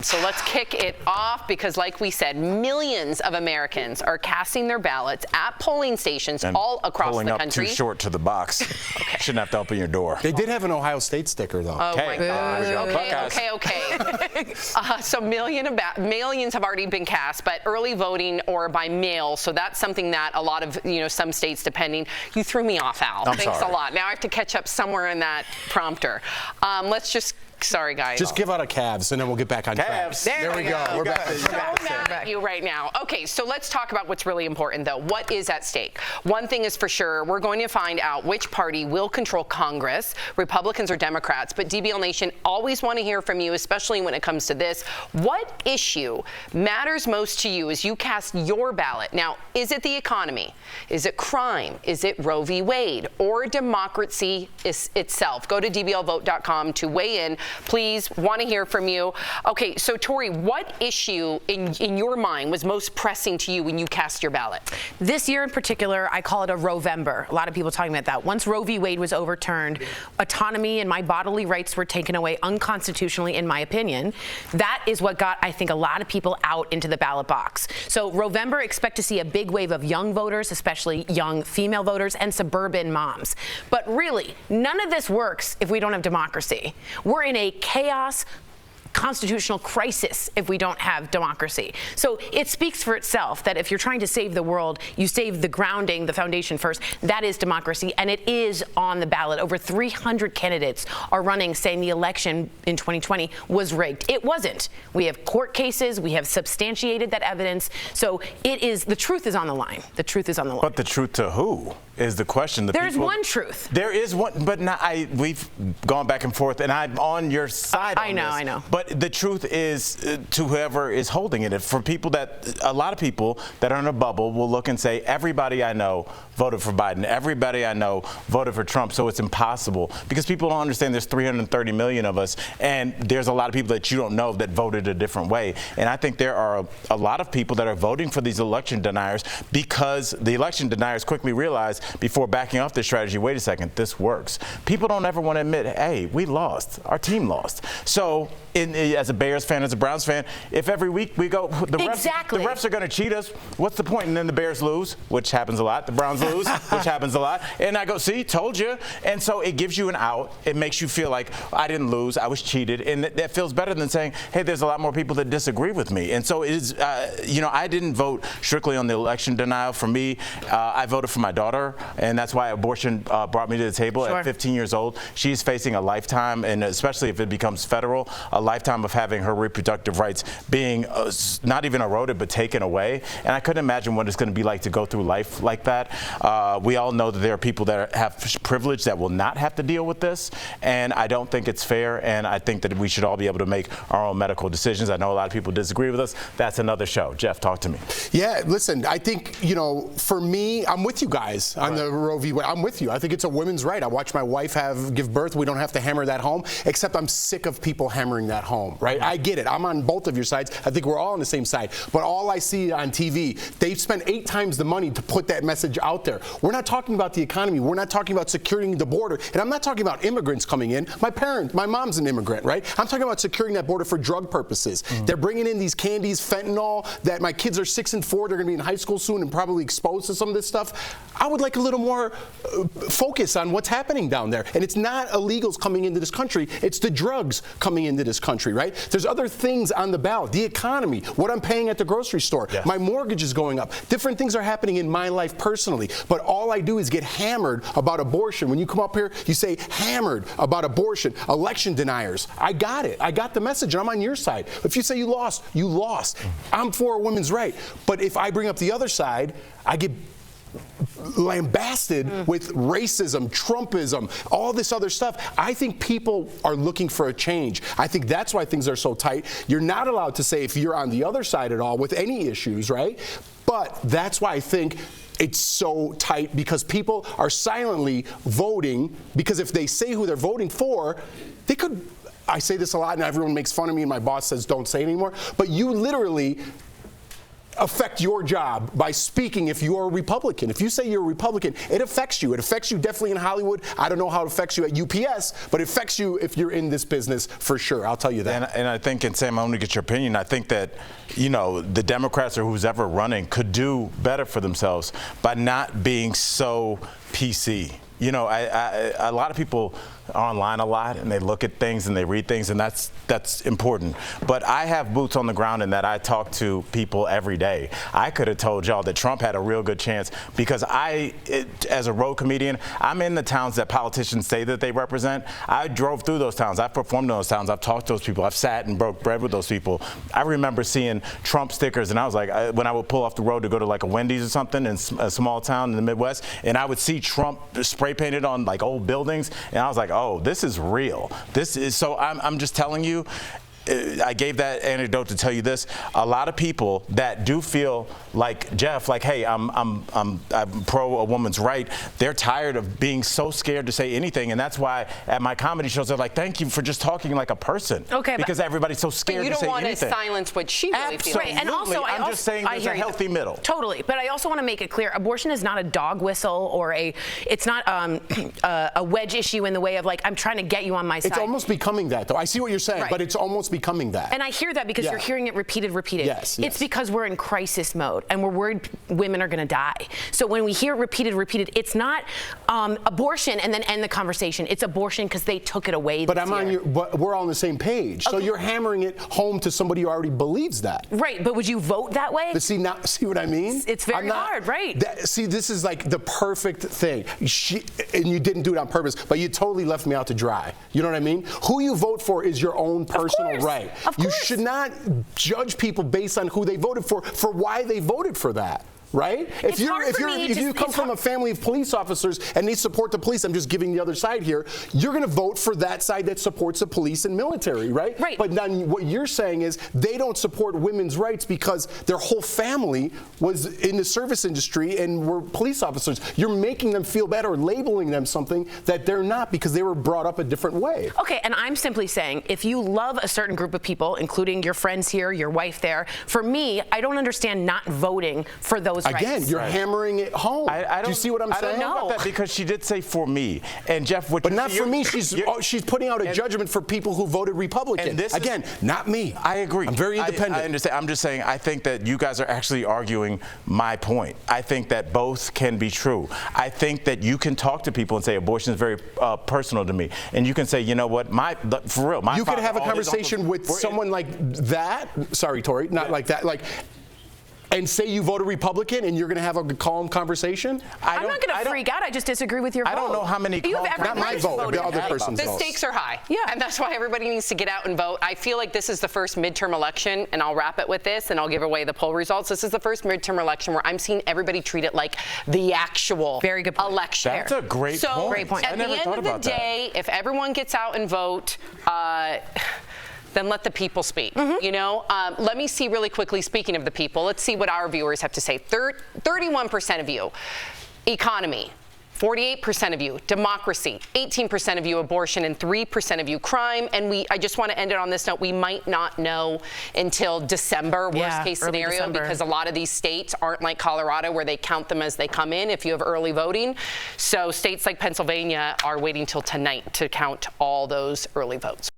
So let's kick it off because, like we said, millions of Americans are casting their ballots at polling stations all across the country. Pulling up too short to to the box. Okay. Shouldn't have to open your door. They did have an Ohio State sticker, though. Oh, my gosh. Okay. So millions have already been cast, but early voting or by mail. So that's something that a lot of, some states, depending. You threw me off, Al. Thanks a lot. Now I have to catch up somewhere in that prompter. Sorry, guys. Just give out a Cavs, and then we'll get back on track. There we go. We're back. So mad at you right now. Okay, so let's talk about what's really important, though. What is at stake? One thing is for sure, we're going to find out which party will control Congress, Republicans or Democrats. But DBL Nation, always want to hear from you, especially when it comes to this. What issue matters most to you as you cast your ballot? Now, is it the economy? Is it crime? Is it Roe v. Wade? Or democracy itself? Go to dblvote.com to weigh in. Please, want to hear from you. Okay, so Tori, what issue in your mind was most pressing to you when you cast your ballot? This year in particular, I call it a Roe-vember. A lot of people talking about that. Once Roe v. Wade was overturned, autonomy and my bodily rights were taken away unconstitutionally, in my opinion. That is what got, I think, a lot of people out into the ballot box. So Roe-vember, expect to see a big wave of young voters, especially young female voters and suburban moms. But really, none of this works if we don't have democracy. We're in a chaos constitutional crisis if we don't have democracy. So it speaks for itself that if you're trying to save the world, you save the grounding, the foundation first. That is democracy, and it is on the ballot. Over 300 candidates are running saying the election in 2020 was rigged. It wasn't. We have court cases. We have substantiated that evidence. So it is, the truth is on the line. The truth is on the line. But the truth to who is the question. There's one truth. There is one, but not, we've gone back and forth, and I'm on your side on this. I know. But the truth is to whoever is holding it. For people a lot of people that are in a bubble will look and say, everybody I know voted for Biden. Everybody I know voted for Trump. So it's impossible because people don't understand there's 330 million of us, and there's a lot of people that you don't know that voted a different way. And I think there are a lot of people that are voting for these election deniers because the election deniers quickly realize before backing off this strategy, wait a second, this works. People don't ever want to admit, hey, we lost. Our team lost. So as a Bears fan, as a Browns fan, if every week we go, the refs are going to cheat us, what's the point? And then the Bears lose, which happens a lot. The Browns lose, which happens a lot. And I go, see, told you. And so it gives you an out. It makes you feel like I didn't lose, I was cheated. And that feels better than saying, hey, there's a lot more people that disagree with me. And so it is, I didn't vote strictly on the election denial. For me, I voted for my daughter, and that's why abortion brought me to the table at 15 years old. She's facing a lifetime, and especially if it becomes federal, a lifetime of having her reproductive rights being not even eroded but taken away. And I couldn't imagine what it's going to be like to go through life like that. We all know that there are people that have privilege that will not have to deal with this, and I don't think it's fair, and I think that we should all be able to make our own medical decisions. I know a lot of people disagree with us. That's another show. Jeff, talk to me. Yeah, listen, I think, for me, I'm with you guys on the Roe v. Wade. I'm with you. I think it's a women's right. I watched my wife give birth. We don't have to hammer that home, except I'm sick of people hammering that home, right? I get it. I'm on both of your sides. I think we're all on the same side. But all I see on TV, they've spent 8 times the money to put that message out there. We're not talking about the economy. We're not talking about securing the border. And I'm not talking about immigrants coming in. My mom's an immigrant, right? I'm talking about securing that border for drug purposes. They're bringing in these candies, fentanyl, that my kids are 6 and 4. They're going to be in high school soon and probably exposed to some of this stuff. I would like a little more focus on what's happening down there. And it's not illegals coming into this country. It's the drugs coming into this country, right? There's other things on the ballot. The economy, what I'm paying at the grocery store. Yes. My mortgage is going up. Different things are happening in my life personally. But all I do is get hammered about abortion. When you come up here, you say hammered about abortion, election deniers. I got it. I got the message, and I'm on your side. If you say you lost, you lost. I'm for a women's right. But if I bring up the other side, I get lambasted with racism, Trumpism, all this other stuff. I think people are looking for a change. I think that's why things are so tight. You're not allowed to say if you're on the other side at all with any issues, right? But that's why I think it's so tight, because people are silently voting, because if they say who they're voting for, they could, I say this a lot and everyone makes fun of me and my boss says don't say it anymore, but you literally affect your job by speaking if you're a Republican. If you say you're a Republican, it affects you. It affects you definitely in Hollywood. I don't know how it affects you at UPS, but it affects you if you're in this business for sure. I'll tell you that. And I think, and Sam, I want to get your opinion. I think that, you know, the Democrats or who's ever running could do better for themselves by not being so PC. You know, a lot of people are online a lot and they look at things and they read things, and that's important. But I have boots on the ground in that I talk to people every day. I could have told y'all that Trump had a real good chance because as a road comedian, I'm in the towns that politicians say that they represent. I drove through those towns. I've performed in those towns. I've talked to those people. I've sat and broke bread with those people. I remember seeing Trump stickers, and I was like, when I would pull off the road to go to like a Wendy's or something in a small town in the Midwest, and I would see Trump spray painted on like old buildings, and I was like, oh, this is real. This is, so I'm just telling you, I gave that anecdote to tell you this. A lot of people that do feel like Jeff, like, hey, I'm pro a woman's right. They're tired of being so scared to say anything, and that's why at my comedy shows they're like, thank you for just talking like a person. Okay, because everybody's so scared to say anything. You don't want to silence what she really feels. Right, and also, I'm just saying there's a healthy middle. Totally, but I also want to make it clear: abortion is not a dog whistle or it's not a wedge issue in the way of like I'm trying to get you on my side. It's almost becoming that, though. I see what you're saying, Right. but it's almost becoming that. And I hear that because you're hearing it repeated. Yes. It's because we're in crisis mode and we're worried women are going to die. So when we hear it repeated, it's not abortion and then end the conversation. It's abortion because they took it away. But this but we're all on the same page. So you're hammering it home to somebody who already believes that. Right, but would you vote that way? But see what I mean? It's very hard, right? See, this is like the perfect thing. And you didn't do it on purpose, but you totally left me out to dry. You know what I mean? Who you vote for is your own personal right. Of course. You should not judge people based on who they voted for why they voted for that. Right? If you come from a family of police officers and they support the police, I'm just giving the other side here, you're going to vote for that side that supports the police and military, right? Right. But then what you're saying is they don't support women's rights because their whole family was in the service industry and were police officers. You're making them feel bad or labeling them something that they're not because they were brought up a different way. Okay, and I'm simply saying if you love a certain group of people, including your friends here, your wife there, for me, I don't understand not voting for those Again, rights. you're hammering it home. Do you see what I'm saying? I don't know about that because she did say for me. And Jeff, but not for me. She's putting out a judgment for people who voted Republican. Again, not me. I agree. I'm very independent. I understand. I'm just saying I think that you guys are actually arguing my point. I think that both can be true. I think that you can talk to people and say abortion is very personal to me. And you can say, you know what, for real, you could have a conversation with someone like that. Sorry, Tori, not like that. Like, and say you voted Republican and you're going to have a calm conversation? I'm not going to freak out. I just disagree with your vote. I don't know how many you have every not my vote, the other person's vote. The stakes are high. Yeah. And that's why everybody needs to get out and vote. I feel like this is the first midterm election, and I'll wrap it with this, and I'll give away the poll results. This is the first midterm election where I'm seeing everybody treat it like the actual Very good point. election. That's a great point. Great point. At the end of the day, if everyone gets out and vote, then let the people speak. You know, let me see really quickly, speaking of the people, let's see what our viewers have to say. 31% of you, economy. 48% of you, democracy, 18% of you, abortion, and 3% of you, crime. And I just want to end it on this note. We might not know until December, worst case scenario, December. because a lot of these states aren't like Colorado where they count them as they come in if you have early voting. So states like Pennsylvania are waiting till tonight to count all those early votes.